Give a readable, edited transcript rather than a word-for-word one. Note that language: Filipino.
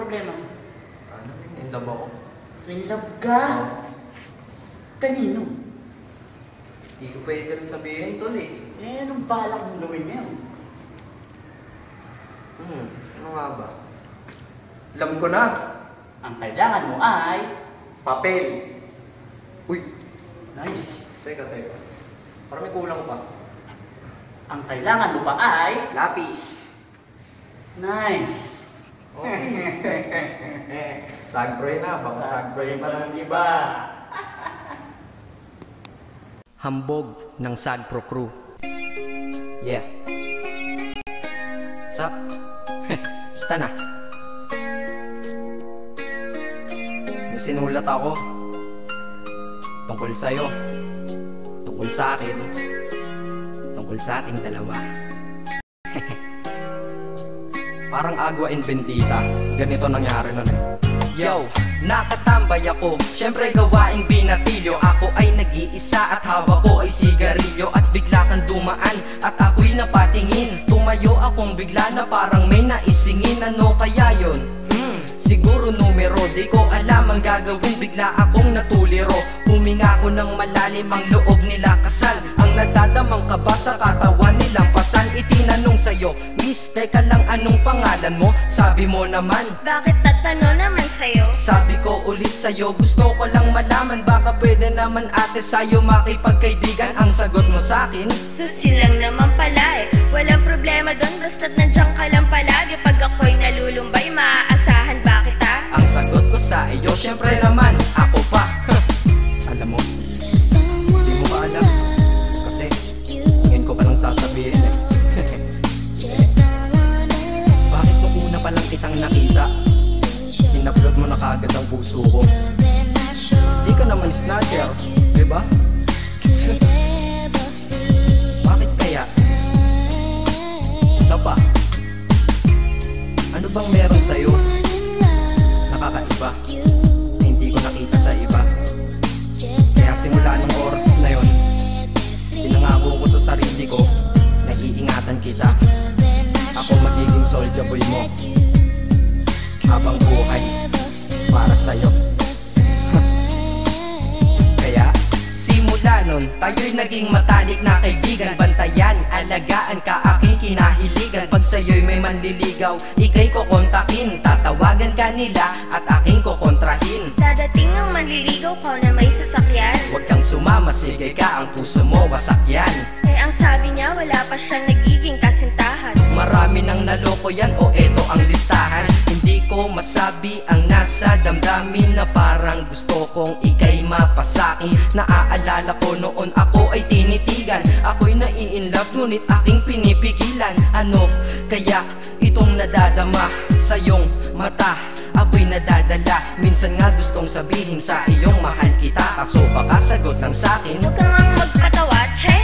problema? Ano, in love ako. In love ka? Kanino? Hindi ko pwede rin sabihin, tol eh. Eh, anong balak mong gawin yan? Ano nga ba? Alam ko na. Ang kailangan mo ay... Papel. Uy, Nice. teka. Parang may kulang pa. Ang kailangan mo pa ay... Lapis. Nice. Okay. Sagpray na, baka sagpray pa ng iba. Hambog ng Sagpro Crew. Yeah. What's up? Basta na. May sinulat ako tungkol sa'yo, tungkol sa akin, tungkol sa ating dalawa. Parang Agua and Bendita. Ganito nangyari nun eh. Yo, nakatambay ako, syempre gawaing binatilyo. Ako ay nag-iisa at hawak ko ay sigarilyo. At bigla kang dumaan at ako'y napatingin. Tumayo akong bigla na parang may naisingin. Ano kaya yun? Siguro numero, di ko alam ang gagawin. Bigla akong natuliro, huminga ko ng malalim, ang loob nila kasal. Ang nagdadamang kaba sa katawan nilang pasan. Itinanong sa'yo, Miss, teka lang, anong pangalan mo? Sabi mo naman, bakit tatanong naman sa'yo? sabi ko ulit sa'yo, gusto ko lang malaman. Baka pwede naman ate sa'yo makipagkaibigan. Ang sagot mo sa'kin, Susi lang naman pala eh. Walang problema doon, basta't nandiyan ka lang palagi. Pag ako'y nalulumbay, maaasahan ba kita? ang sagot ko sa iyo, syempre naman, ako pa. Alam mo, di mo ba alam? Kasi, ngayon ko pa lang sasabihin eh. Bakit nung una pa lang kitang nakita, sinablot mo na kagad ang puso ko? Di ka naman snatcher, di ba? Bakit kaya? Isa pa, ano bang meron sa'yo? Nakakaiba, na hindi ko nakita sa iba. Kaya simula ng oras na yon, pinangako ko sa sarili ko na iingatan kita. Ako magiging soldier boy mo habang buhay para sa'yo. Kaya simula nun, tayo'y naging matalik na kaibigan. Bantayan, alagaan ka, aking kinahiligan. Pag sa'yo'y may manliligaw, ika'y kukontakin. Tatawagan ka nila at aking kukontrahin. Dadating ang manliligaw ko na may sasakyan. Huwag kang sumama, sige ka, ang puso mo wasak yan. Eh ang sabi niya, wala pa siyang nagiging kasintahan. Marami nang naloko yan, o eto ang listahan. Hindi ko masabi ang nasa damdamin, na parang gusto kong ika'y mapasaki. Naaalala ko noon ako ay tinitigan, ako'y nai-inlove ngunit aking pinipigilan. Ano kaya itong nadadama sa iyong mata? Ako'y nadadala, minsan nga gustong sabihin sa iyong mahal kita. Kaso baka sagot lang sa'kin, Huwag kang magpatawa, che.